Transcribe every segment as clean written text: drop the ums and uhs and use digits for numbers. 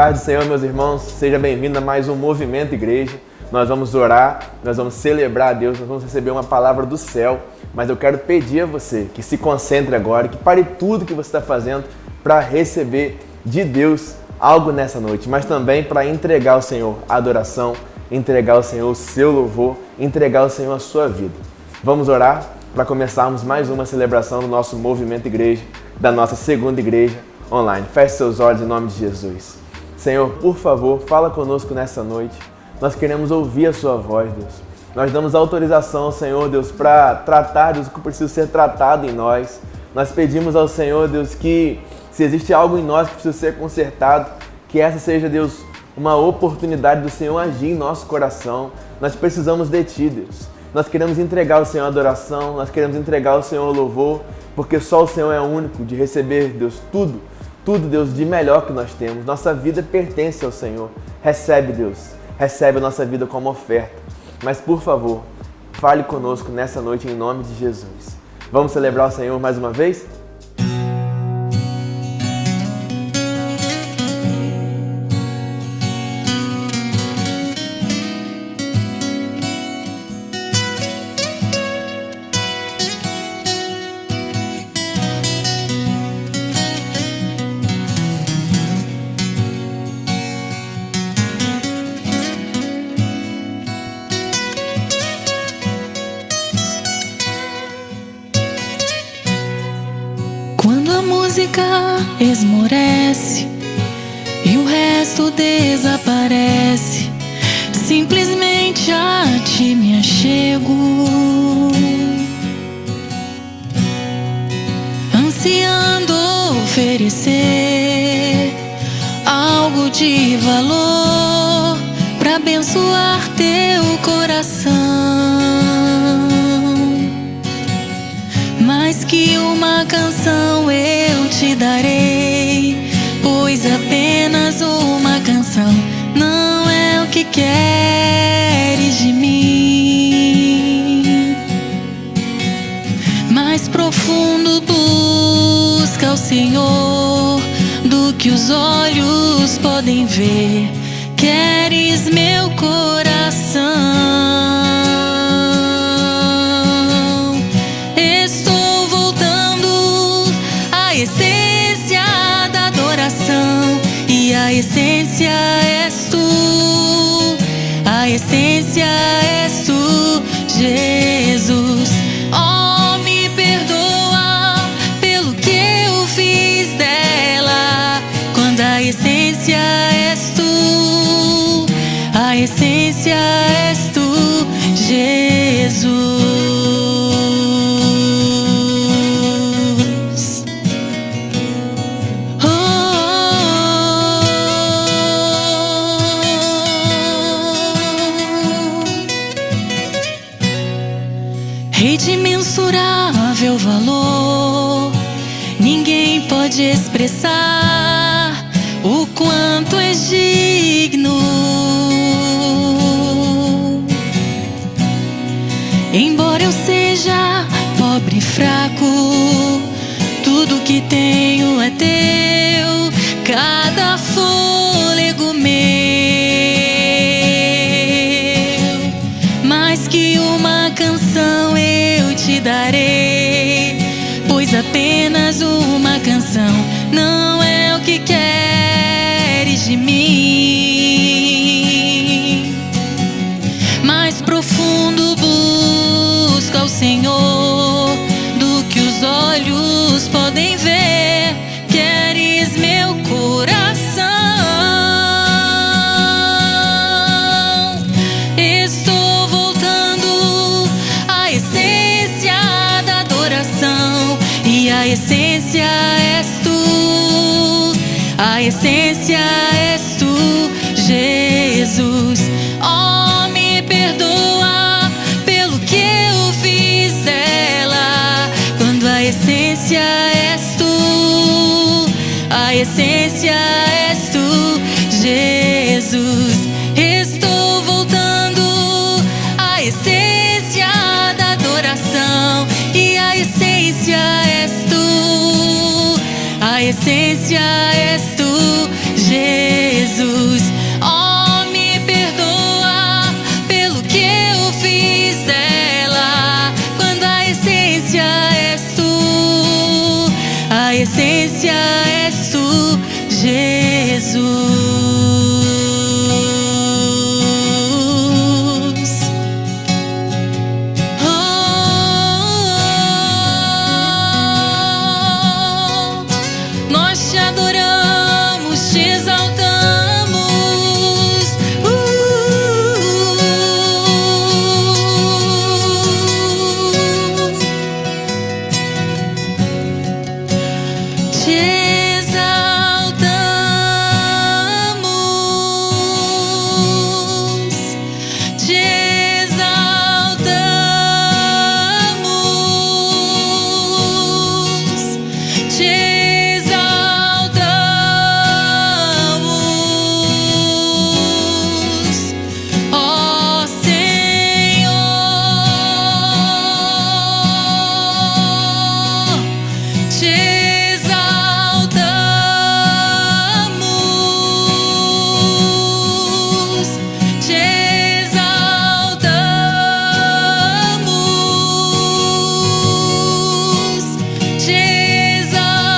paz do Senhor, meus irmãos, seja bem-vindo a mais um Movimento Igreja. Nós vamos orar, nós vamos celebrar a Deus, nós vamos receber uma palavra do céu, mas eu quero pedir a você que se concentre agora, que pare tudo que você está fazendo para receber de Deus algo nessa noite, mas também para entregar ao Senhor a adoração, entregar ao Senhor o seu louvor, entregar ao Senhor a sua vida. Vamos orar para começarmos mais uma celebração do nosso Movimento Igreja, da nossa segunda igreja online. Feche seus olhos em nome de Jesus. Senhor, por favor, fala conosco nessa noite. Nós queremos ouvir a sua voz, Deus. Nós damos autorização, Senhor, Deus, para tratar, Deus, o que precisa ser tratado em nós. Nós pedimos ao Senhor, Deus, que se existe algo em nós que precisa ser consertado, que essa seja, Deus, uma oportunidade do Senhor agir em nosso coração. Nós precisamos de Ti, Deus. Nós queremos entregar ao Senhor a adoração, nós queremos entregar ao Senhor o louvor, porque só o Senhor é o único de receber, Deus, tudo, Deus, de melhor que nós temos. Nossa vida pertence ao Senhor. Recebe, Deus, recebe a nossa vida como oferta. Mas, por favor, fale conosco nessa noite em nome de Jesus. Vamos celebrar o Senhor mais uma vez? Esmorece e o resto desaparece. Simplesmente a ti me achego, ansiando oferecer algo de valor para abençoar teu coração. Mais que uma canção eu te darei, pois apenas uma canção não é o que queres de mim. Mais profundo busca o Senhor do que os olhos podem ver. Queres meu coração. Essência da adoração, e a essência és tu, a essência és tu, Jesus. Oh, me perdoa pelo que eu fiz dela, quando a essência és tu, a essência és tu, Jesus. Rei de imensurável valor, ninguém pode expressar o quanto és digno. Embora eu seja pobre e fraco, tudo que tenho é teu, cada fôlego meu. Mais que uma canção eu te darei, pois apenas uma canção não é o que queres de mim. Mais profundo busca o Senhor do que os olhos podem ver. Queres meu coração. Estou voltando à essência da adoração, e a essência és tu, a essência és tu, Jesus. Oh, me perdoa pelo que eu fiz dela, quando a essência és tu, a essência és tu, Jesus. Estou voltando à essência da adoração, e a essência és tu, a essência és tu, Jesus. Jesus. Oh, me perdoa pelo que eu fiz dela, quando a essência és tu, a essência és tu, Jesus. Nós te adoramos, te exaltamos. Te exaltamos, te exaltamos, te exaltamos, ó Senhor. Te exaltamos, te exaltamos, te exaltamos,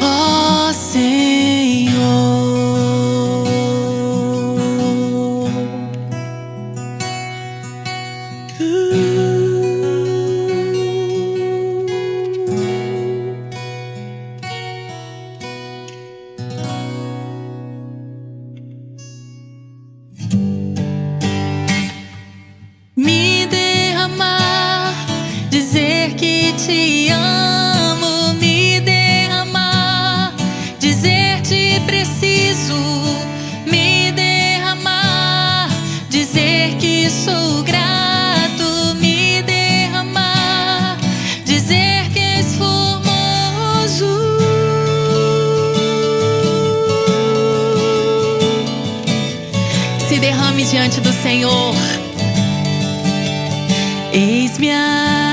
ó Senhor. Me derramar, dizer que te amo, me derramar, dizer te preciso, me derramar, dizer que sou grato, me derramar, dizer que és formoso. Se derrame diante do Senhor. Eis-me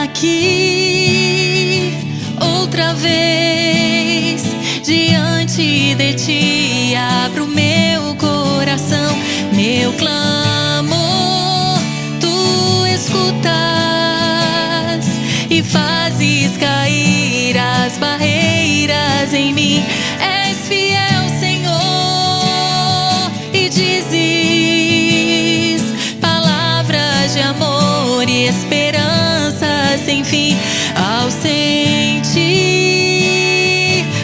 aqui outra vez diante de ti, abro meu coração, meu clamor tu escutas e fazes cair as barreiras em mim. És fiel, Senhor, e dizes palavras de amor e esperança sem fim. Ao sentir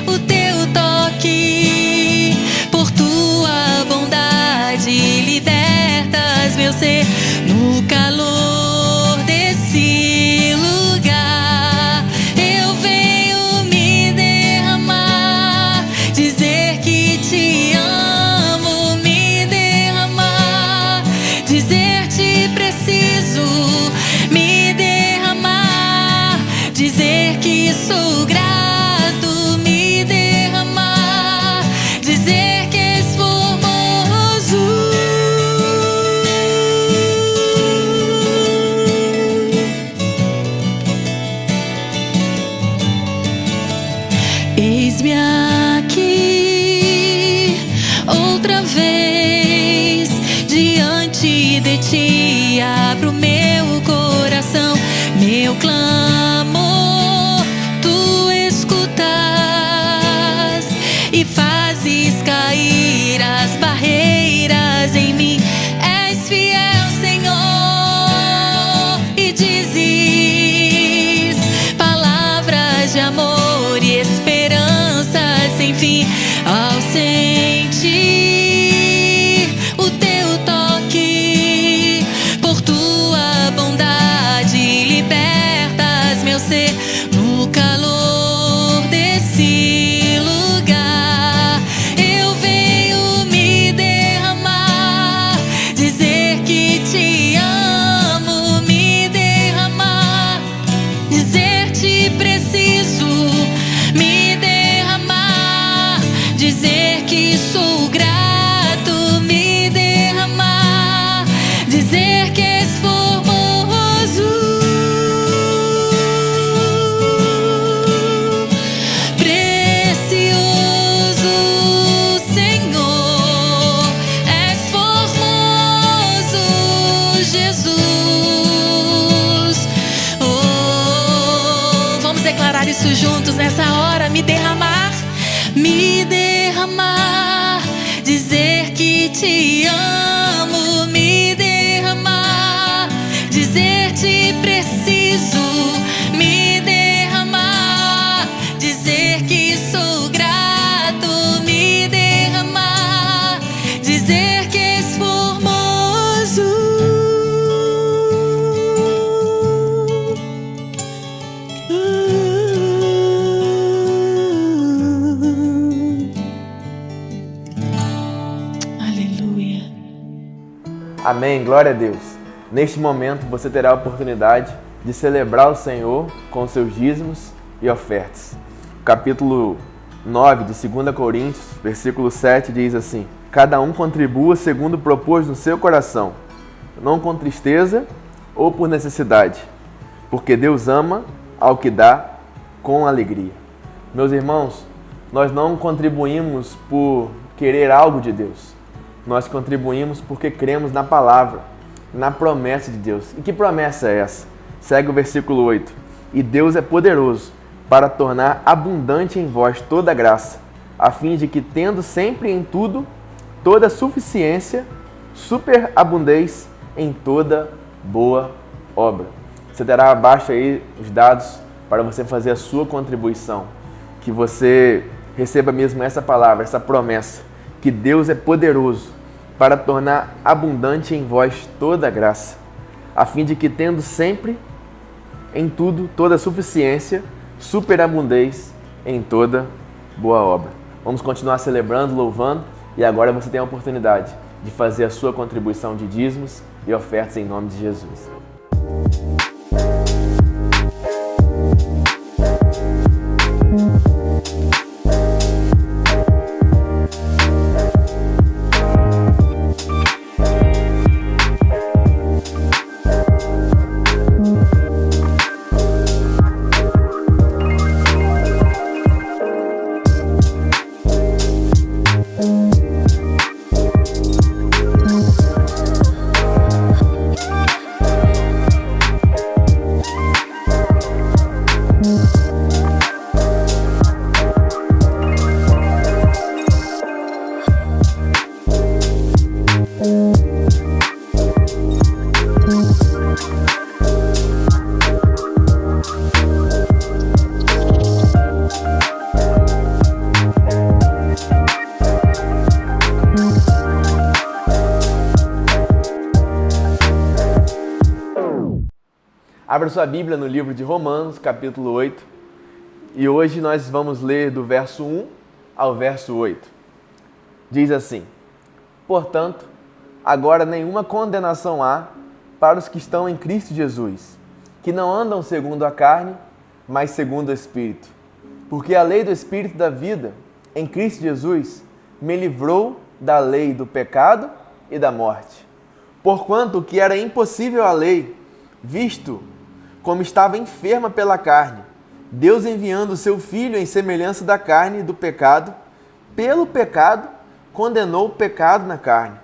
o teu toque, por tua bondade libertas meu ser. No calor desse lugar eu venho me derramar, dizer que te amo, me derramar, dizer te preciso, me derramar, dizer que sou grato, me derramar, dizer que és formoso. Eis-me aqui outra vez diante de ti, abro meu coração, meu clamor tu escutas e fazes cair as barreiras em mim. És fiel, Senhor, e dizes palavras de amor e esperança sem fim. Ao sentir o teu toque, por tua bondade libertas meu ser. No calor desse lugar eu venho me derramar, dizer que te amo, me derramar, dizer te preciso, me derramar, dizer que sou grato, me derramar, dizer que és formoso. declarar isso juntos nessa hora. Me derramar, dizer que te amo. Me derramar, dizer te preciso. Me derramar, dizer que sou grato. Me derramar, dizer que és formoso. Aleluia. Amém, glória a Deus. Neste momento você terá a oportunidade de celebrar o Senhor com seus dízimos e ofertas. Capítulo 9 de 2 Coríntios, versículo 7 diz assim: cada um contribua segundo propôs no seu coração, não com tristeza ou por necessidade, porque Deus ama ao que dá com alegria. Meus irmãos, nós não contribuímos por querer algo de Deus. Nós contribuímos porque cremos na palavra, na promessa de Deus. E que promessa é essa? Segue o versículo 8. E Deus é poderoso para tornar abundante em vós toda graça, a fim de que, tendo sempre em tudo toda suficiência, superabundeis em toda boa obra. Você terá abaixo aí os dados para você fazer a sua contribuição. Que você receba mesmo essa palavra, essa promessa, que Deus é poderoso para tornar abundante em vós toda graça, a fim de que, tendo sempre em tudo toda suficiência, superabundeis em toda boa obra. Vamos continuar celebrando, louvando, e agora você tem a oportunidade de fazer a sua contribuição de dízimos e ofertas em nome de Jesus. Abra sua Bíblia no livro de Romanos, capítulo 8, e hoje nós vamos ler do verso 1 ao verso 8. Diz assim: portanto, agora nenhuma condenação há para os que estão em Cristo Jesus, que não andam segundo a carne, mas segundo o Espírito. Porque a lei do Espírito da vida, em Cristo Jesus, me livrou da lei do pecado e da morte. Porquanto o que era impossível à lei, visto como estava enferma pela carne, Deus, enviando o seu Filho em semelhança da carne do pecado, pelo pecado condenou o pecado na carne,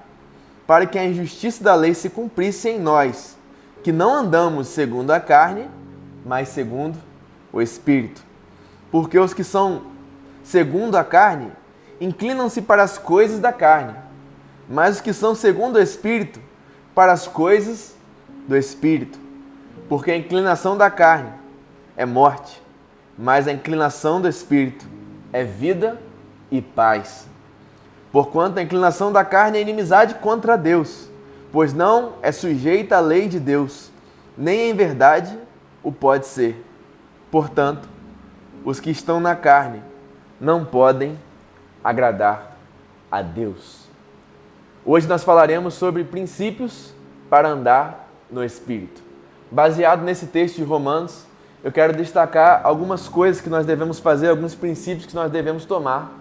para que a injustiça da lei se cumprisse em nós, que não andamos segundo a carne, mas segundo o Espírito. Porque os que são segundo a carne inclinam-se para as coisas da carne, mas os que são segundo o Espírito, para as coisas do Espírito. Porque a inclinação da carne é morte, mas a inclinação do Espírito é vida e paz. Porquanto a inclinação da carne é inimizade contra Deus, pois não é sujeita à lei de Deus, nem em verdade o pode ser. Portanto, os que estão na carne não podem agradar a Deus. Hoje nós falaremos sobre princípios para andar no Espírito. Baseado nesse texto de Romanos, eu quero destacar algumas coisas que nós devemos fazer, alguns princípios que nós devemos tomar,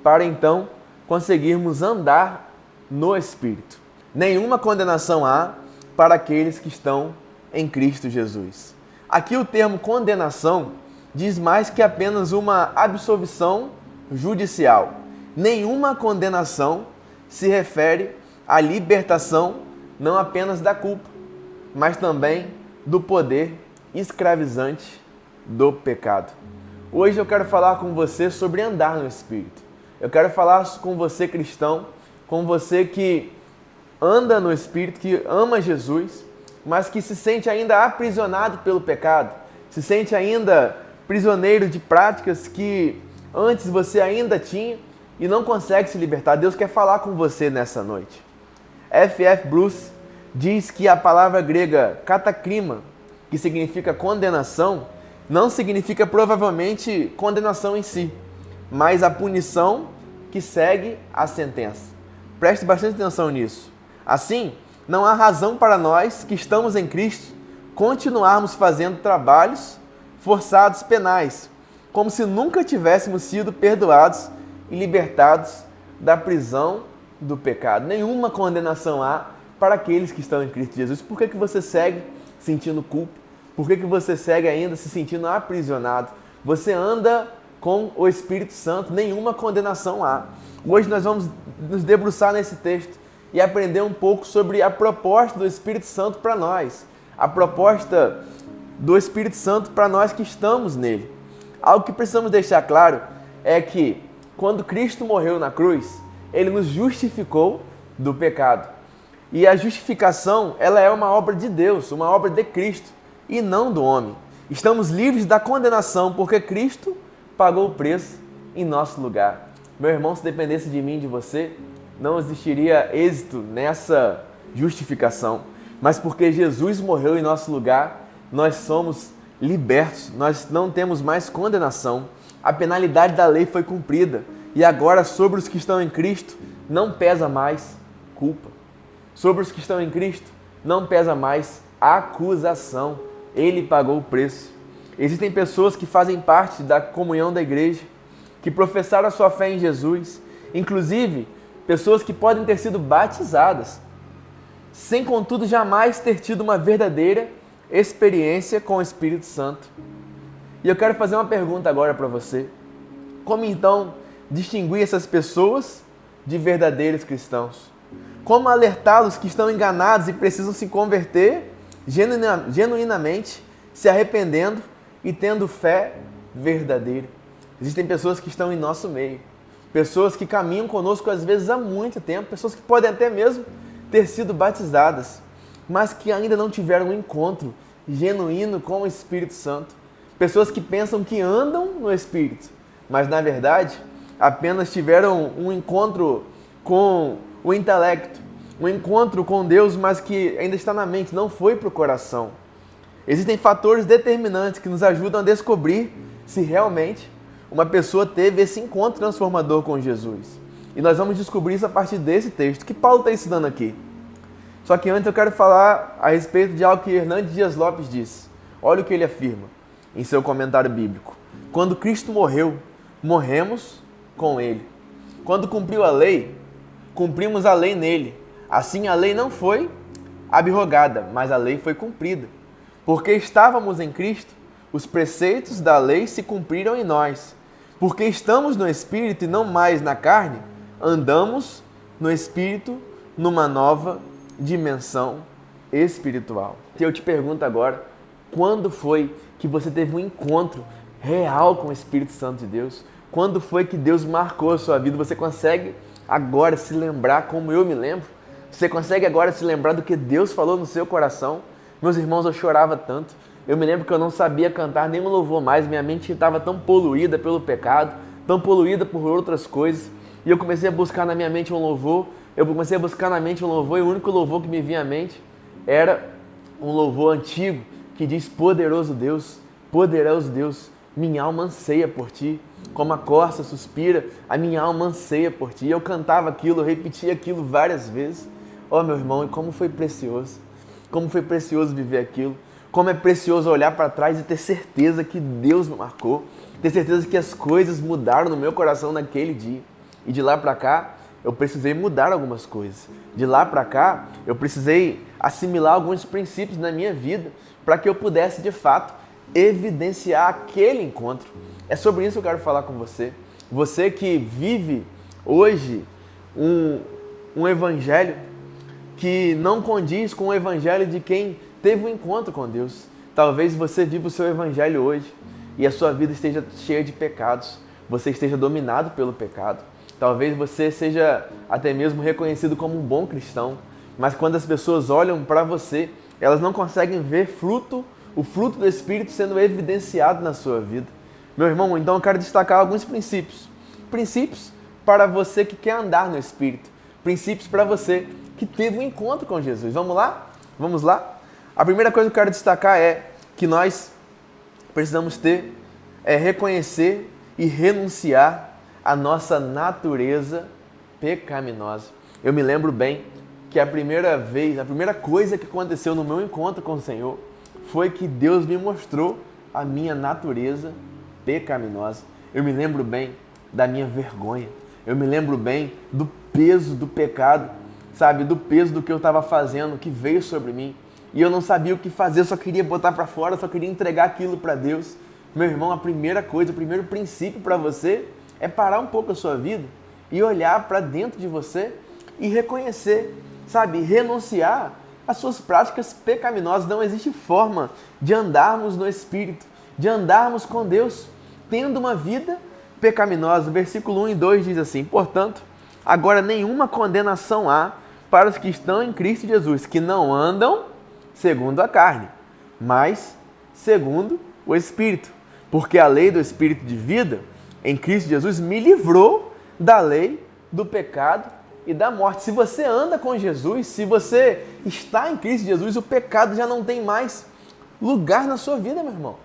para então conseguirmos andar no Espírito. Nenhuma condenação há para aqueles que estão em Cristo Jesus. Aqui o termo condenação diz mais que apenas uma absolvição judicial. Nenhuma condenação se refere à libertação não apenas da culpa, mas também do poder escravizante do pecado. Hoje eu quero falar com você sobre andar no Espírito. Eu quero falar com você, cristão, com você que anda no Espírito, que ama Jesus, mas que se sente ainda aprisionado pelo pecado, se sente ainda prisioneiro de práticas que antes você ainda tinha e não consegue se libertar. Deus quer falar com você nessa noite. F.F. Bruce diz que a palavra grega katakrima, que significa condenação, não significa provavelmente condenação em si, mas a punição que segue a sentença. Preste bastante atenção nisso. Assim, não há razão para nós que estamos em Cristo continuarmos fazendo trabalhos forçados penais, como se nunca tivéssemos sido perdoados e libertados da prisão do pecado. Nenhuma condenação há para aqueles que estão em Cristo Jesus. Por que você segue sentindo culpa? Por que você segue ainda se sentindo aprisionado? Você anda com o Espírito Santo, nenhuma condenação há. Hoje nós vamos nos debruçar nesse texto e aprender um pouco sobre a proposta do Espírito Santo para nós. A proposta do Espírito Santo para nós que estamos nele. Algo que precisamos deixar claro é que quando Cristo morreu na cruz, ele nos justificou do pecado. E a justificação, ela é uma obra de Deus, uma obra de Cristo e não do homem. Estamos livres da condenação porque Cristo pagou o preço em nosso lugar. Meu irmão, se dependesse de mim, de você, não existiria êxito nessa justificação. Mas porque Jesus morreu em nosso lugar, nós somos libertos, nós não temos mais condenação. A penalidade da lei foi cumprida e agora sobre os que estão em Cristo não pesa mais culpa. Sobre os que estão em Cristo não pesa mais acusação. Ele pagou o preço. Existem pessoas que fazem parte da comunhão da igreja, que professaram a sua fé em Jesus, inclusive pessoas que podem ter sido batizadas, sem contudo jamais ter tido uma verdadeira experiência com o Espírito Santo. E eu quero fazer uma pergunta agora para você. Como então distinguir essas pessoas de verdadeiros cristãos? Como alertá-los que estão enganados e precisam se converter genuinamente, se arrependendo e tendo fé verdadeira? Existem pessoas que estão em nosso meio, pessoas que caminham conosco às vezes há muito tempo, pessoas que podem até mesmo ter sido batizadas, mas que ainda não tiveram um encontro genuíno com o Espírito Santo. Pessoas que pensam que andam no Espírito, mas na verdade apenas tiveram um encontro com o intelecto, um encontro com Deus, mas que ainda está na mente, não foi para o coração. Existem fatores determinantes que nos ajudam a descobrir se realmente uma pessoa teve esse encontro transformador com Jesus. E nós vamos descobrir isso a partir desse texto que Paulo está ensinando aqui. Só que antes eu quero falar a respeito de algo que Hernandes Dias Lopes disse. Olha o que ele afirma em seu comentário bíblico. Quando Cristo morreu, morremos com ele. Quando cumpriu a lei, cumprimos a lei nele. Assim a lei não foi abrogada, mas a lei foi cumprida. Porque estávamos em Cristo, os preceitos da lei se cumpriram em nós. Porque estamos no Espírito e não mais na carne, andamos no Espírito numa nova dimensão espiritual. Eu te pergunto agora, quando foi que você teve um encontro real com o Espírito Santo de Deus? Quando foi que Deus marcou a sua vida? Você consegue agora se lembrar como eu me lembro? Você consegue agora se lembrar do que Deus falou no seu coração? Meus irmãos, eu chorava tanto. Eu me lembro que eu não sabia cantar nenhum louvor mais. Minha mente estava tão poluída pelo pecado, tão poluída por outras coisas. E eu comecei a buscar na minha mente um louvor. E o único louvor que me vinha à mente era um louvor antigo que diz: poderoso Deus, minha alma anseia por ti. Como a corça suspira, a minha alma anseia por ti. Eu cantava aquilo, eu repetia aquilo várias vezes. Oh, meu irmão, e como foi precioso. Como foi precioso viver aquilo. Como é precioso olhar para trás e ter certeza que Deus me marcou. Ter certeza que as coisas mudaram no meu coração naquele dia. E de lá para cá, eu precisei mudar algumas coisas. De lá para cá, eu precisei assimilar alguns princípios na minha vida para que eu pudesse, de fato, evidenciar aquele encontro. É sobre isso que eu quero falar com você. Você que vive hoje um evangelho que não condiz com o evangelho de quem teve um encontro com Deus. Talvez você viva o seu evangelho hoje e a sua vida esteja cheia de pecados, você esteja dominado pelo pecado. Talvez você seja até mesmo reconhecido como um bom cristão, mas quando as pessoas olham para você, elas não conseguem ver o fruto do Espírito sendo evidenciado na sua vida. Meu irmão, então eu quero destacar alguns princípios. Princípios para você que quer andar no Espírito. Princípios para você que teve um encontro com Jesus. Vamos lá? Vamos lá? A primeira coisa que eu quero destacar é que nós precisamos reconhecer e renunciar à nossa natureza pecaminosa. Eu me lembro bem que a primeira coisa que aconteceu no meu encontro com o Senhor foi que Deus me mostrou a minha natureza pecaminosa. Eu me lembro bem da minha vergonha. Eu me lembro bem do peso do pecado, sabe? Do peso do que eu estava fazendo, que veio sobre mim. E eu não sabia o que fazer, eu só queria botar para fora, só queria entregar aquilo para Deus. Meu irmão, a primeira coisa, o primeiro princípio para você é parar um pouco a sua vida e olhar para dentro de você e reconhecer, sabe? Renunciar às suas práticas pecaminosas. Não existe forma de andarmos no Espírito, de andarmos com Deus, tendo uma vida pecaminosa. Versículo 1 e 2 diz assim: portanto, agora nenhuma condenação há para os que estão em Cristo Jesus, que não andam segundo a carne, mas segundo o Espírito. Porque a lei do Espírito de vida em Cristo Jesus me livrou da lei do pecado e da morte. Se você anda com Jesus, se você está em Cristo Jesus, o pecado já não tem mais lugar na sua vida, meu irmão.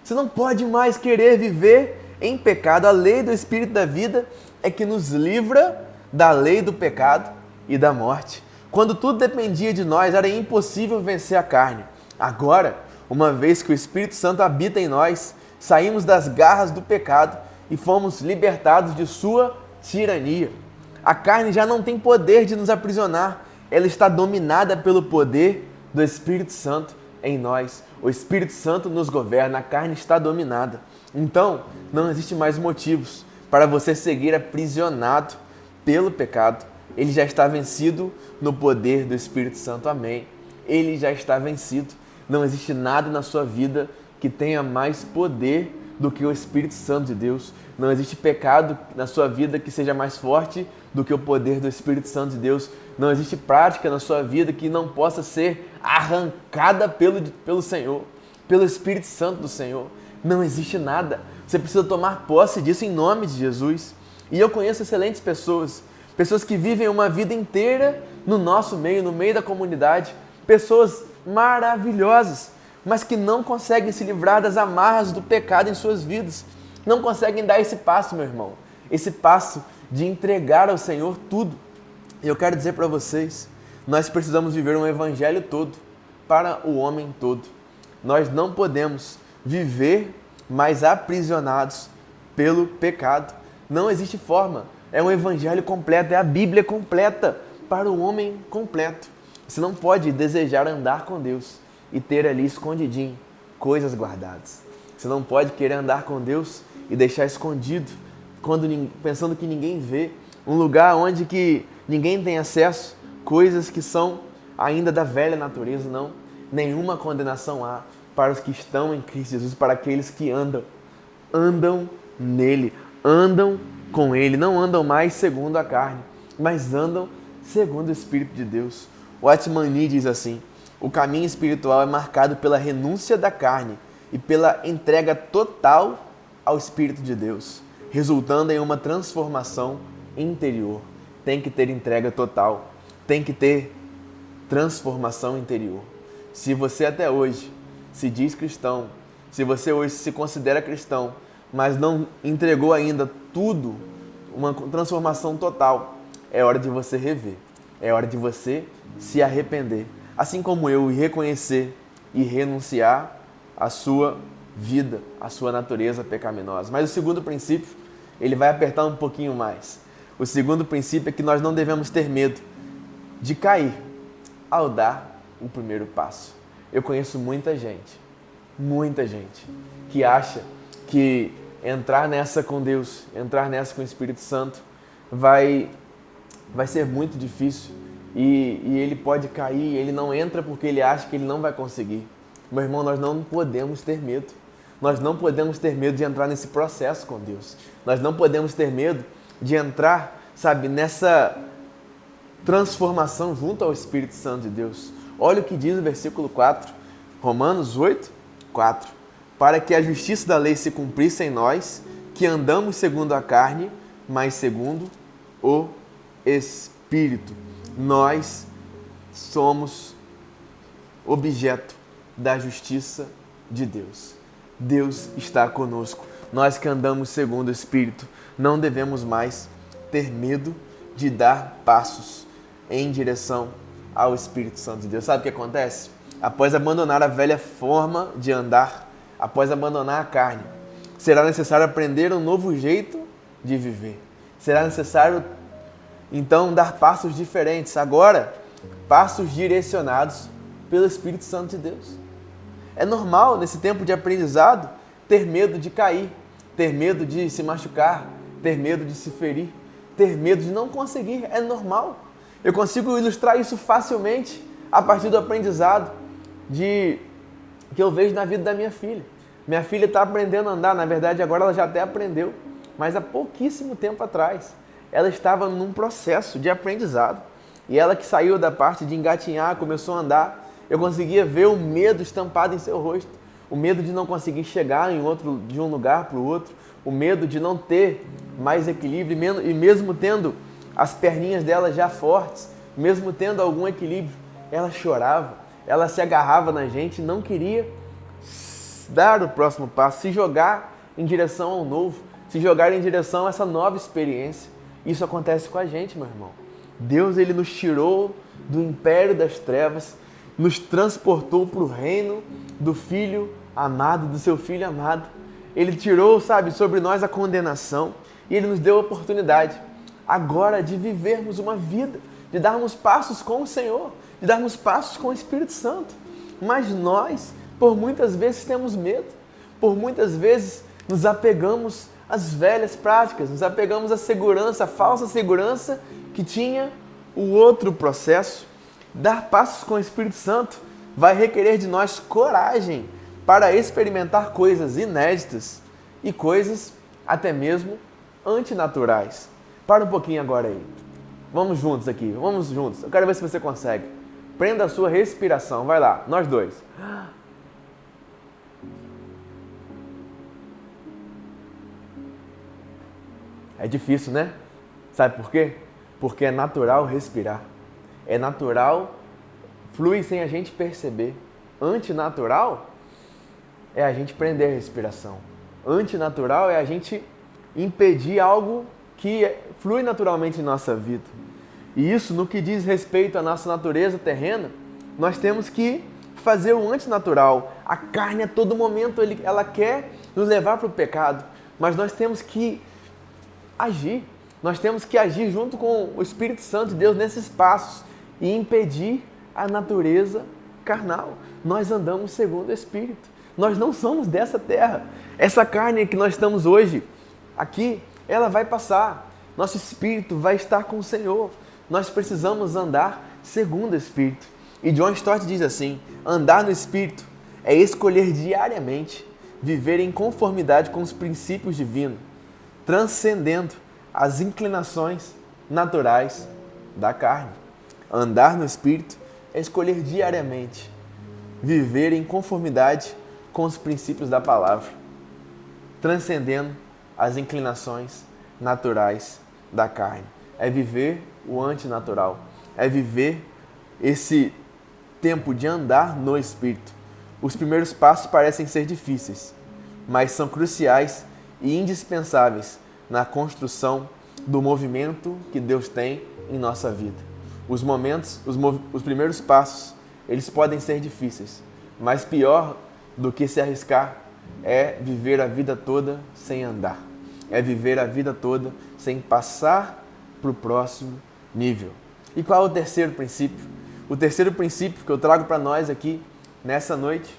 Você não pode mais querer viver em pecado. A lei do Espírito da vida é que nos livra da lei do pecado e da morte. Quando tudo dependia de nós, era impossível vencer a carne. Agora, uma vez que o Espírito Santo habita em nós, saímos das garras do pecado e fomos libertados de sua tirania. A carne já não tem poder de nos aprisionar, ela está dominada pelo poder do Espírito Santo em nós. O Espírito Santo nos governa, a carne está dominada. Então, não existe mais motivos para você seguir aprisionado pelo pecado. Ele já está vencido no poder do Espírito Santo. Amém. Ele já está vencido. Não existe nada na sua vida que tenha mais poder do que o Espírito Santo de Deus. Não existe pecado na sua vida que seja mais forte do que o poder do Espírito Santo de Deus. Não existe prática na sua vida que não possa ser arrancada pelo Senhor, pelo Espírito Santo do Senhor. Não existe nada. Você precisa tomar posse disso em nome de Jesus. E eu conheço excelentes pessoas que vivem uma vida inteira no nosso meio, no meio da comunidade, pessoas maravilhosas, mas que não conseguem se livrar das amarras do pecado em suas vidas. Não conseguem dar esse passo, meu irmão. Esse passo de entregar ao Senhor tudo. E eu quero dizer para vocês, nós precisamos viver um evangelho todo para o homem todo. Nós não podemos viver mais aprisionados pelo pecado. Não existe forma. É um evangelho completo, é a Bíblia completa para o homem completo. Você não pode desejar andar com Deus e ter ali escondidinho coisas guardadas. Você não pode querer andar com Deus e deixar escondido, pensando que ninguém vê, um lugar onde que ninguém tem acesso, coisas que são ainda da velha natureza. Não, nenhuma condenação há para os que estão em Cristo Jesus, para aqueles que andam nele, andam com ele, não andam mais segundo a carne, mas andam segundo o Espírito de Deus. Watchman Nee diz assim: o caminho espiritual é marcado pela renúncia da carne e pela entrega total ao Espírito de Deus, resultando em uma transformação interior. Tem que ter entrega total, tem que ter transformação interior. Se você até hoje se diz cristão, se você hoje se considera cristão, mas não entregou ainda tudo, uma transformação total, é hora de você rever, é hora de você se arrepender, assim como eu, e reconhecer e renunciar à sua vida, à sua natureza pecaminosa. Mas o segundo princípio, ele vai apertar um pouquinho mais. O segundo princípio é que nós não devemos ter medo de cair ao dar o primeiro passo. Eu conheço muita gente que acha que entrar nessa com Deus, entrar nessa com o Espírito Santo vai ser muito difícil e ele pode cair, ele não entra porque ele acha que ele não vai conseguir. Meu irmão, nós não podemos ter medo. Nós não podemos ter medo de entrar nesse processo com Deus. Nós não podemos ter medo de entrar, sabe, nessa transformação junto ao Espírito Santo de Deus. Olha o que diz o versículo 4, Romanos 8, 4. Para que a justiça da lei se cumprisse em nós, que andamos segundo a carne, mas segundo o Espírito. Nós somos objeto da justiça de Deus. Deus está conosco. Nós que andamos segundo o Espírito, não devemos mais ter medo de dar passos em direção ao Espírito Santo de Deus. Sabe o que acontece? Após abandonar a velha forma de andar, após abandonar a carne, será necessário aprender um novo jeito de viver. Será necessário, então, dar passos diferentes. Agora, passos direcionados pelo Espírito Santo de Deus. É normal, nesse tempo de aprendizado, ter medo de cair, ter medo de se machucar, ter medo de se ferir, ter medo de não conseguir. É normal. Eu consigo ilustrar isso facilmente a partir do aprendizado que eu vejo na vida da minha filha. Minha filha está aprendendo a andar, na verdade agora ela já até aprendeu, mas há pouquíssimo tempo atrás ela estava num processo de aprendizado. E ela que saiu da parte de engatinhar, começou a andar, eu conseguia ver o medo estampado em seu rosto, o medo de não conseguir chegar de um lugar para o outro, o medo de não ter mais equilíbrio, e mesmo tendo as perninhas dela já fortes, mesmo tendo algum equilíbrio, ela chorava, ela se agarrava na gente, não queria dar o próximo passo, se jogar em direção ao novo, se jogar em direção a essa nova experiência. Isso acontece com a gente, meu irmão. Deus, Ele nos tirou do império das trevas, nos transportou para o reino do Filho amado, do seu Filho amado. Ele tirou, sabe, sobre nós a condenação e Ele nos deu a oportunidade agora de vivermos uma vida, de darmos passos com o Senhor, de darmos passos com o Espírito Santo. Mas nós, por muitas vezes, temos medo, por muitas vezes nos apegamos às velhas práticas, nos apegamos à segurança, à falsa segurança que tinha o outro processo. Dar passos com o Espírito Santo vai requerer de nós coragem para experimentar coisas inéditas e coisas até mesmo antinaturais. Para um pouquinho agora aí. Vamos juntos aqui, vamos juntos. Eu quero ver se você consegue. Prenda a sua respiração, vai lá, nós dois. É difícil, né? Sabe por quê? Porque é natural respirar. É natural, flui sem a gente perceber. Antinatural é a gente prender a respiração. Antinatural é a gente impedir algo que flui naturalmente em nossa vida. E isso, no que diz respeito à nossa natureza terrena, nós temos que fazer o antinatural. A carne a todo momento ela quer nos levar para o pecado, mas nós temos que agir. Nós temos que agir junto com o Espírito Santo de Deus nesses passos e impedir a natureza carnal. Nós andamos segundo o Espírito. Nós não somos dessa terra. Essa carne que nós estamos hoje aqui, ela vai passar. Nosso espírito vai estar com o Senhor. Nós precisamos andar segundo o Espírito. E John Stott diz assim: andar no Espírito é escolher diariamente viver em conformidade com os princípios divinos, transcendendo as inclinações naturais da carne. Andar no Espírito é escolher diariamente viver em conformidade com os princípios da palavra, transcendendo as inclinações naturais da carne. É viver o antinatural, é viver esse tempo de andar no Espírito. Os primeiros passos parecem ser difíceis, mas são cruciais e indispensáveis na construção do movimento que Deus tem em nossa vida. Os primeiros passos, eles podem ser difíceis, mas pior do que se arriscar é viver a vida toda sem andar. É viver a vida toda sem passar para o próximo nível. E qual é o terceiro princípio? O terceiro princípio que eu trago para nós aqui nessa noite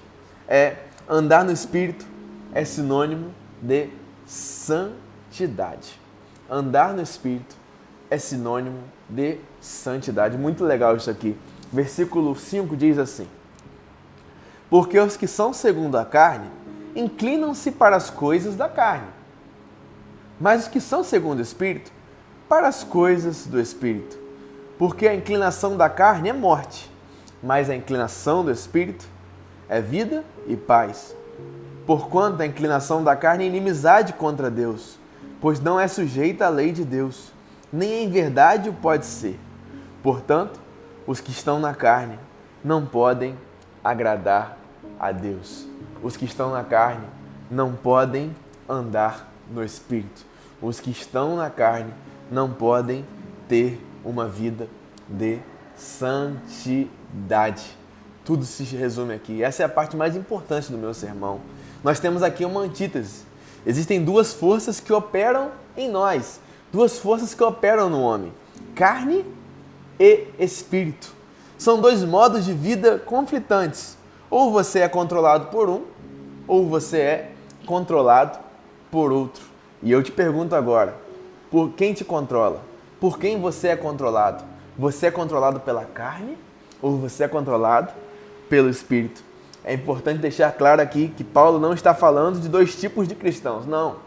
é: andar no Espírito é sinônimo de santidade. Andar no Espírito é sinônimo de santidade. Muito legal isso aqui. Versículo 5 diz assim: porque os que são segundo a carne inclinam-se para as coisas da carne, mas os que são segundo o Espírito, para as coisas do Espírito. Porque a inclinação da carne é morte, mas a inclinação do Espírito é vida e paz. Porquanto a inclinação da carne é inimizade contra Deus, pois não é sujeita à lei de Deus, nem em verdade o pode ser. Portanto, os que estão na carne não podem agradar a Deus. Os que estão na carne não podem andar no Espírito. Os que estão na carne não podem ter uma vida de santidade. Tudo se resume aqui. Essa é a parte mais importante do meu sermão. Nós temos aqui uma antítese. Existem duas forças que operam em nós. Duas forças que operam no homem. Carne e espírito. São dois modos de vida conflitantes. Ou você é controlado por um, ou você é controlado por outro. E eu te pergunto agora, por quem te controla? Por quem você é controlado? Você é controlado pela carne ou você é controlado pelo Espírito? É importante deixar claro aqui que Paulo não está falando de dois tipos de cristãos, não.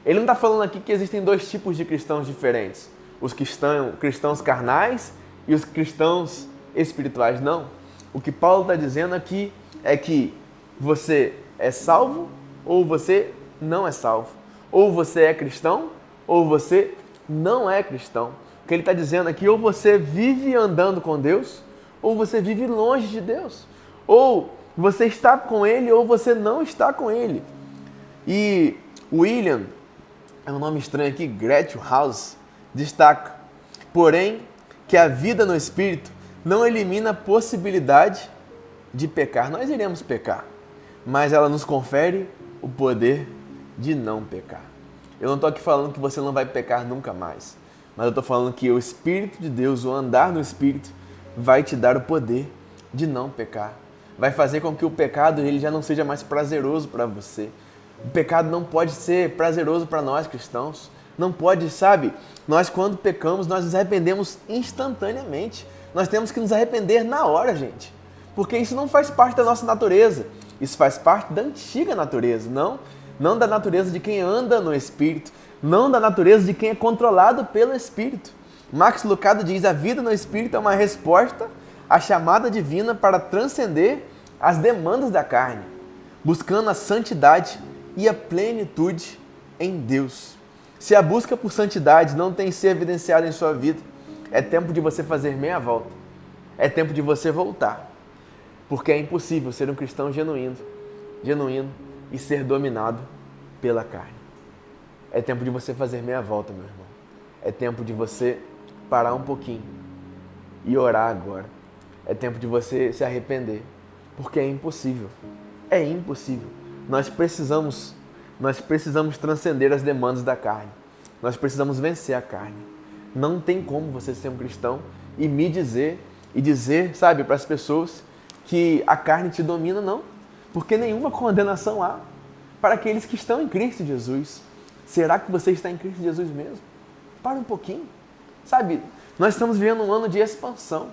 Ele não está falando aqui que existem dois tipos de cristãos diferentes. Os cristãos carnais e os cristãos espirituais, não. O que Paulo está dizendo aqui é que você é salvo ou você não é salvo. Ou você é cristão ou você não é cristão. O que ele está dizendo aqui, ou você vive andando com Deus, ou você vive longe de Deus. Ou você está com Ele, ou você não está com Ele. E William, é um nome estranho aqui, Greathouse, destaca, porém, que a vida no Espírito não elimina a possibilidade de pecar. Nós iremos pecar, mas ela nos confere o poder de não pecar. Eu não estou aqui falando que você não vai pecar nunca mais, mas eu estou falando que o Espírito de Deus, o andar no Espírito, vai te dar o poder de não pecar. Vai fazer com que o pecado ele já não seja mais prazeroso para você. O pecado não pode ser prazeroso para nós cristãos. Não pode, sabe? Nós quando pecamos, nós nos arrependemos instantaneamente. Nós temos que nos arrepender na hora, gente. Porque isso não faz parte da nossa natureza. Isso faz parte da antiga natureza, não da natureza de quem anda no Espírito, não da natureza de quem é controlado pelo Espírito. Max Lucado diz, a vida no Espírito é uma resposta à chamada divina para transcender as demandas da carne, buscando a santidade e a plenitude em Deus. Se a busca por santidade não tem se evidenciada em sua vida, é tempo de você fazer meia volta. É tempo de você voltar. Porque é impossível ser um cristão genuíno e ser dominado pela carne. É tempo de você fazer meia volta, meu irmão. É tempo de você parar um pouquinho e orar agora. É tempo de você se arrepender, porque é impossível. É impossível. Nós precisamos transcender as demandas da carne. Nós precisamos vencer a carne. Não tem como você ser um cristão e me dizer, sabe, para as pessoas que a carne te domina, não. Porque nenhuma condenação há para aqueles que estão em Cristo Jesus. Será que você está em Cristo Jesus mesmo? Para um pouquinho. Sabe, nós estamos vivendo um ano de expansão.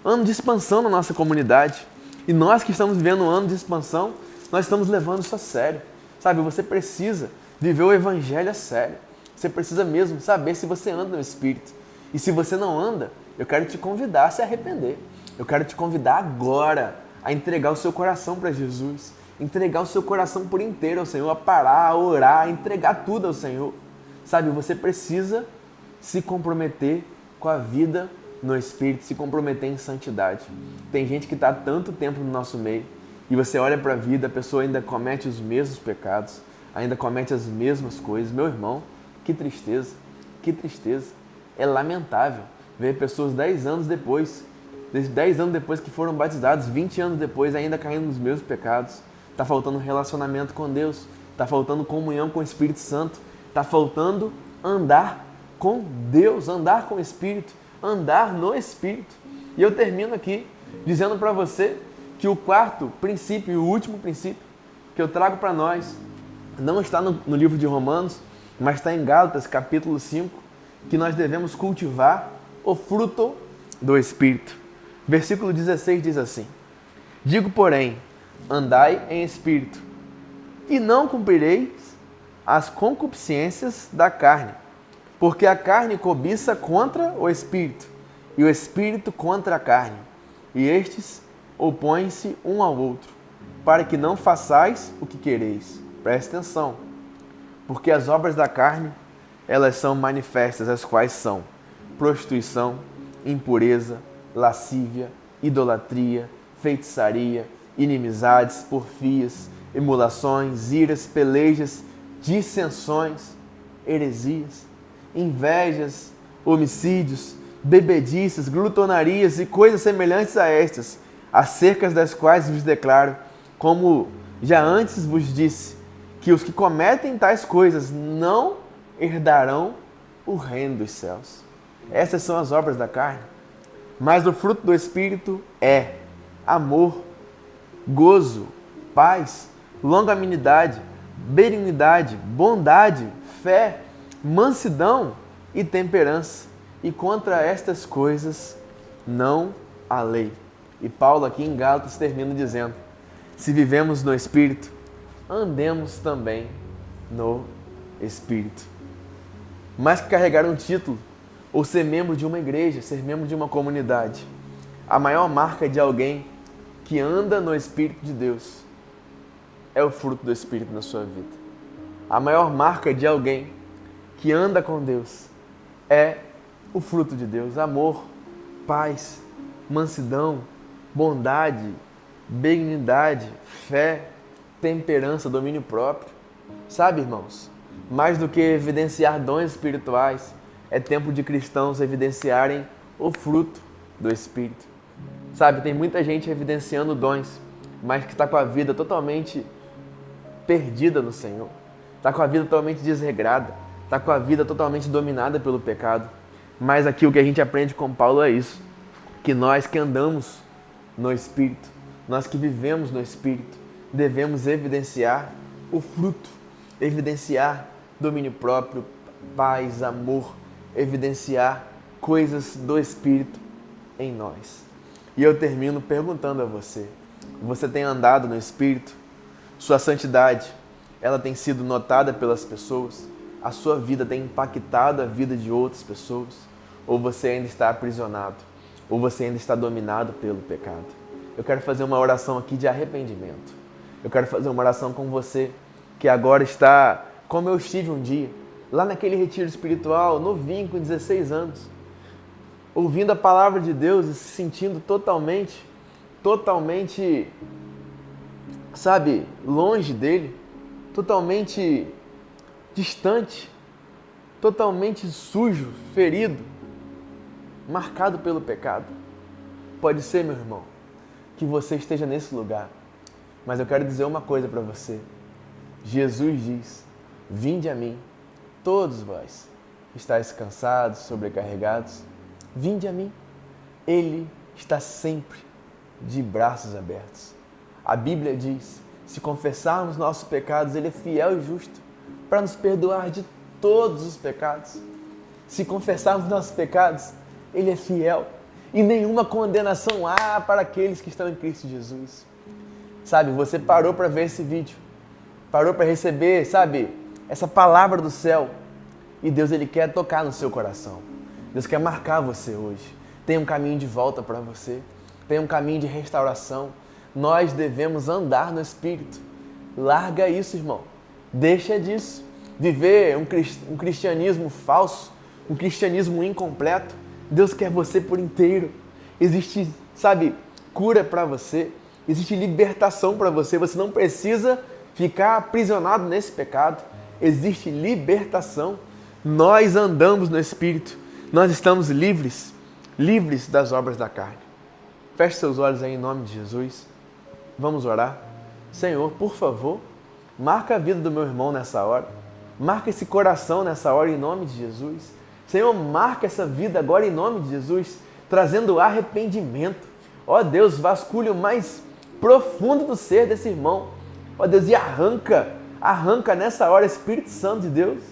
Ano de expansão na nossa comunidade. E nós que estamos vivendo um ano de expansão, nós estamos levando isso a sério. Sabe, você precisa viver o Evangelho a sério. Você precisa mesmo saber se você anda no Espírito. E se você não anda, eu quero te convidar a se arrepender. Eu quero te convidar agora a entregar o seu coração para Jesus. Entregar o seu coração por inteiro ao Senhor, a parar, a orar, a entregar tudo ao Senhor. Sabe, você precisa se comprometer com a vida no Espírito, se comprometer em santidade. Tem gente que está há tanto tempo no nosso meio e você olha para a vida, a pessoa ainda comete os mesmos pecados, ainda comete as mesmas coisas. Meu irmão, que tristeza, que tristeza. É lamentável ver pessoas 10 anos depois que foram batizados, 20 anos depois, ainda caindo nos mesmos pecados. Está faltando relacionamento com Deus, está faltando comunhão com o Espírito Santo, está faltando andar com Deus, andar com o Espírito, andar no Espírito. E eu termino aqui dizendo para você que o quarto princípio e o último princípio que eu trago para nós não está no livro de Romanos, mas está em Gálatas capítulo 5, que nós devemos cultivar o fruto do Espírito. Versículo 16 diz assim: digo, porém, andai em Espírito, E não cumprireis as concupiscências da carne, porque a carne cobiça contra o Espírito, e o Espírito contra a carne, e estes opõem-se um ao outro, para que não façais o que quereis. Preste atenção, porque as obras da carne, elas são manifestas, as quais são prostituição, impureza, lascívia, idolatria, feitiçaria, inimizades, porfias, emulações, iras, pelejas, dissensões, heresias, invejas, homicídios, bebedices, glutonarias e coisas semelhantes a estas, acerca das quais vos declaro, como já antes vos disse, que os que cometem tais coisas não herdarão o reino dos céus. Essas são as obras da carne. Mas o fruto do Espírito é amor, gozo, paz, longanimidade, benignidade, bondade, fé, mansidão e temperança. E contra estas coisas não há lei. E Paulo aqui em Gálatas termina dizendo: se vivemos no Espírito, andemos também no Espírito. Mais que carregar um título, ou ser membro de uma igreja, ser membro de uma comunidade, a maior marca de alguém que anda no Espírito de Deus é o fruto do Espírito na sua vida. A maior marca de alguém que anda com Deus é o fruto de Deus: amor, paz, mansidão, bondade, benignidade, fé, temperança, domínio próprio. Sabe, irmãos, mais do que evidenciar dons espirituais, é tempo de cristãos evidenciarem o fruto do Espírito. Sabe, tem muita gente evidenciando dons, mas que está com a vida totalmente perdida no Senhor. Está com a vida totalmente desregrada. Está com a vida totalmente dominada pelo pecado. Mas aqui o que a gente aprende com Paulo é isso: que nós que andamos no Espírito, nós que vivemos no Espírito, devemos evidenciar o fruto, evidenciar domínio próprio, paz, amor, evidenciar coisas do Espírito em nós. E eu termino perguntando a você: você tem andado no Espírito? Sua santidade, ela tem sido notada pelas pessoas? A sua vida tem impactado a vida de outras pessoas? Ou você ainda está aprisionado? Ou você ainda está dominado pelo pecado? Eu quero fazer uma oração aqui de arrependimento. Eu quero fazer uma oração com você que agora está como eu estive um dia, lá naquele retiro espiritual, novinho, com 16 anos, ouvindo a palavra de Deus e se sentindo totalmente, sabe, longe dele, totalmente distante, totalmente sujo, ferido, marcado pelo pecado. Pode ser, meu irmão, que você esteja nesse lugar, mas eu quero dizer uma coisa para você. Jesus diz: vinde a mim, todos vós que estáis cansados, sobrecarregados, vinde a mim. Ele está sempre de braços abertos. A Bíblia diz: se confessarmos nossos pecados, Ele é fiel e justo para nos perdoar de todos os pecados. Se confessarmos nossos pecados, Ele é fiel e nenhuma condenação há para aqueles que estão em Cristo Jesus. Sabe, você parou para ver esse vídeo, parou para receber, sabe, essa palavra do céu, e Deus, Ele quer tocar no seu coração. Deus quer marcar você hoje. Tem um caminho de volta para você, tem um caminho de restauração. Nós devemos andar no Espírito. Larga isso, irmão. Deixa disso. Viver um cristianismo falso, um cristianismo incompleto. Deus quer você por inteiro. Existe, sabe, cura para você. Existe libertação para você. Você não precisa ficar aprisionado nesse pecado. Existe libertação. Nós andamos no Espírito. Nós estamos livres das obras da carne. Feche seus olhos aí em nome de Jesus. Vamos orar. Senhor, por favor, marca a vida do meu irmão nessa hora. Marca esse coração nessa hora em nome de Jesus. Senhor, marca essa vida agora em nome de Jesus, trazendo arrependimento. Ó Deus, vasculha o mais profundo do ser desse irmão. Ó Deus, e arranca nessa hora, Espírito Santo de Deus.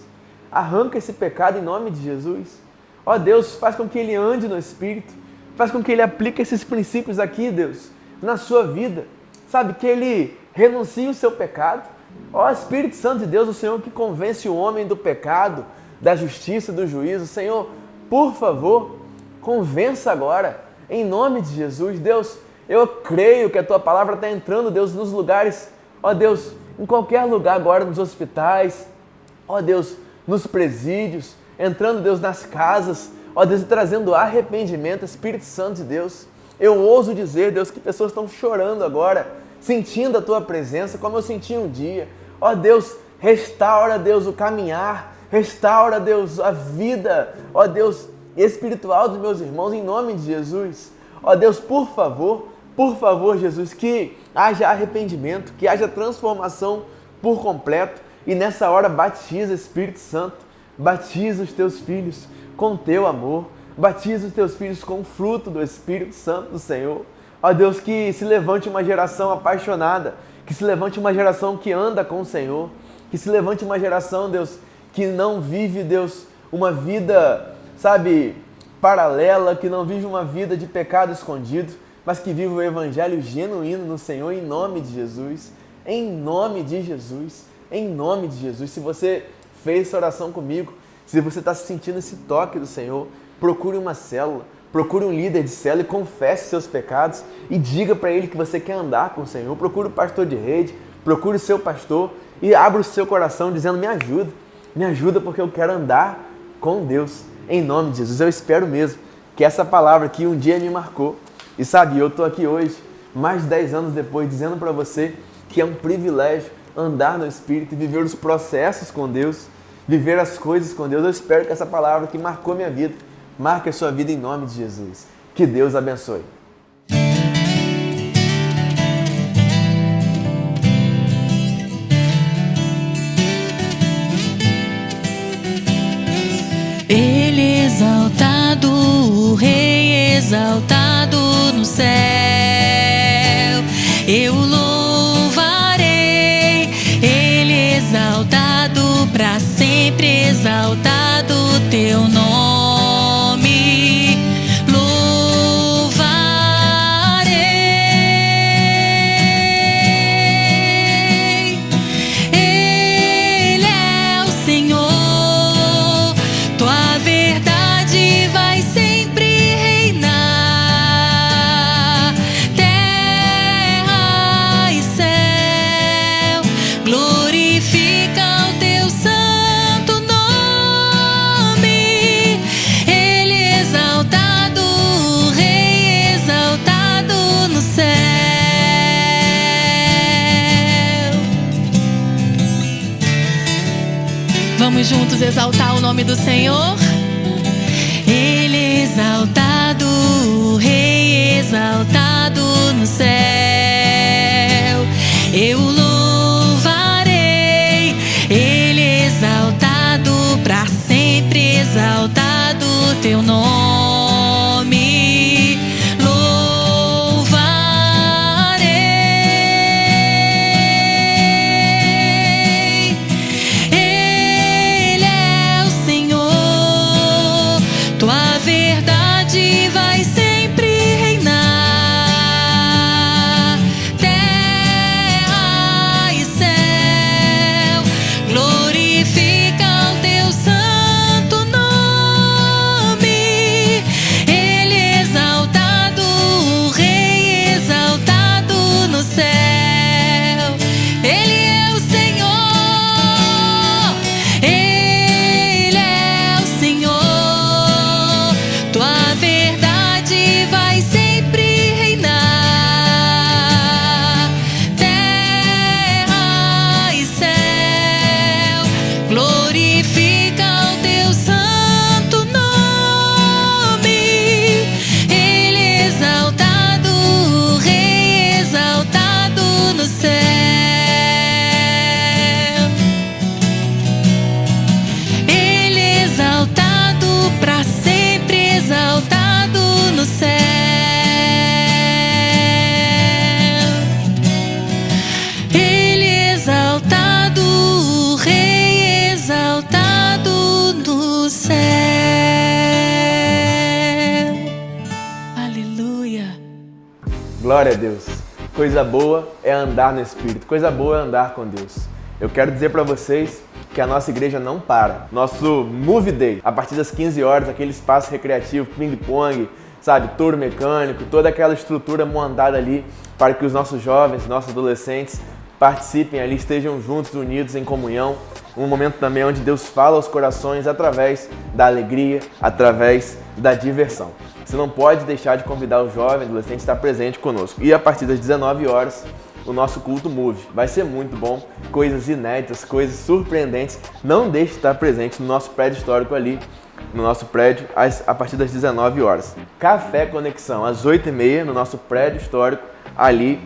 Arranca esse pecado em nome de Jesus. Ó Deus, faz com que ele ande no Espírito. Faz com que ele aplique esses princípios aqui, Deus, na sua vida. Sabe, que ele renuncie o seu pecado, Ó Espírito Santo de Deus, o Senhor que convence o homem do pecado, da justiça e do juízo. Senhor, por favor, convença agora, em nome de Jesus. Deus, eu creio que a Tua palavra está entrando, Deus, nos lugares, ó Deus, em qualquer lugar agora, nos hospitais, ó Deus, nos presídios, entrando, Deus, nas casas, ó Deus, e trazendo arrependimento. Espírito Santo de Deus, eu ouso dizer, Deus, que pessoas estão chorando agora, sentindo a Tua presença, como eu senti um dia. Ó Deus, restaura, Deus, o caminhar, restaura, Deus, a vida, ó Deus, espiritual dos meus irmãos, em nome de Jesus. Ó Deus, por favor, Jesus, que haja arrependimento, que haja transformação por completo. E nessa hora batiza, Espírito Santo, batiza os Teus filhos com Teu amor, batiza os Teus filhos com o fruto do Espírito Santo do Senhor. Ó Deus, que se levante uma geração apaixonada, que se levante uma geração que anda com o Senhor, que se levante uma geração, Deus, que não vive, Deus, uma vida, sabe, paralela, que não vive uma vida de pecado escondido, mas que vive o evangelho genuíno no Senhor, em nome de Jesus, em nome de Jesus, em nome de Jesus. Se você fez essa oração comigo, se você está sentindo esse toque do Senhor, procure uma célula, procure um líder de célula e confesse seus pecados e diga para ele que você quer andar com o Senhor. Procure o pastor de rede, procure o seu pastor e abra o seu coração dizendo: me ajuda porque eu quero andar com Deus. Em nome de Jesus, eu espero mesmo que essa palavra que um dia me marcou, e sabe, eu estou aqui hoje, mais de 10 anos depois, dizendo para você que é um privilégio andar no Espírito e viver os processos com Deus, viver as coisas com Deus. Eu espero que essa palavra que marcou minha vida, marque a sua vida em nome de Jesus. Que Deus abençoe. Ele exaltado, o Rei exaltado no céu, eu louvarei. Ele exaltado, para sempre exaltado teu nome, louvarei. Ele é o Senhor, tua verdade vai sempre reinar. Terra e céu glorifica o teu santo nome. Ele exaltado, o Rei exaltado no céu. Vamos juntos exaltar o nome do Senhor? Ele exaltado, o Rei exaltado no céu, eu louvarei. Ele exaltado, para sempre exaltado teu nome, louvarei. Ele é o Senhor, tua verdade vai sempre reinar. Terra e céu glorifica o teu santo nome. Ele exaltado, o Rei exaltado no céu. Ele é o Senhor, Ele é o Senhor, tua verdade vai sempre reinar. Terra e céu glorifica o teu santo nome. Ele exaltado, o Rei exaltado no céu. Ele exaltado, para sempre exaltado no céu. Ele exaltado, o Rei exaltado no céu. Aleluia. Glória a Deus. Coisa boa é andar no Espírito, coisa boa é andar com Deus. Eu quero dizer para vocês que a nossa igreja não para. Nosso Move Day, a partir das 15 horas, aquele espaço recreativo, ping-pong, sabe, touro mecânico, toda aquela estrutura montada ali para que os nossos jovens, nossos adolescentes participem ali, estejam juntos, unidos em comunhão. Um momento também onde Deus fala aos corações através da alegria, através da diversão. Você não pode deixar de convidar o jovem, adolescente a estar presente conosco. E a partir das 19 horas, o nosso culto Move. Vai ser muito bom, coisas inéditas, coisas surpreendentes. Não deixe de estar presente no nosso prédio histórico ali, no nosso prédio, a partir das 19 horas. Café Conexão, às 8h30, no nosso prédio histórico, ali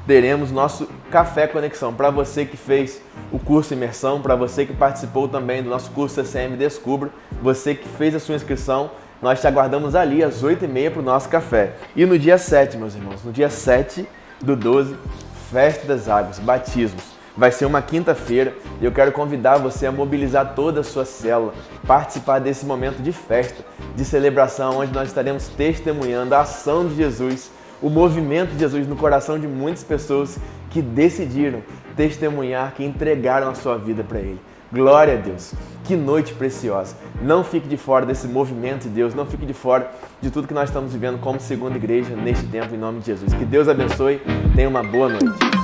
teremos nosso Café Conexão. Para você que fez o curso Imersão, para você que participou também do nosso curso CCM Descubra, você que fez a sua inscrição, nós te aguardamos ali às 8h30 para o nosso café. E no dia 7, meus irmãos, no dia 7/12, Festa das Águas, batismos. Vai ser uma quinta-feira e eu quero convidar você a mobilizar toda a sua célula, participar desse momento de festa, de celebração, onde nós estaremos testemunhando a ação de Jesus, o movimento de Jesus no coração de muitas pessoas que decidiram testemunhar, que entregaram a sua vida para Ele. Glória a Deus! Que noite preciosa! Não fique de fora desse movimento de Deus, não fique de fora de tudo que nós estamos vivendo como segunda igreja neste tempo, em nome de Jesus. Que Deus abençoe, tenha uma boa noite.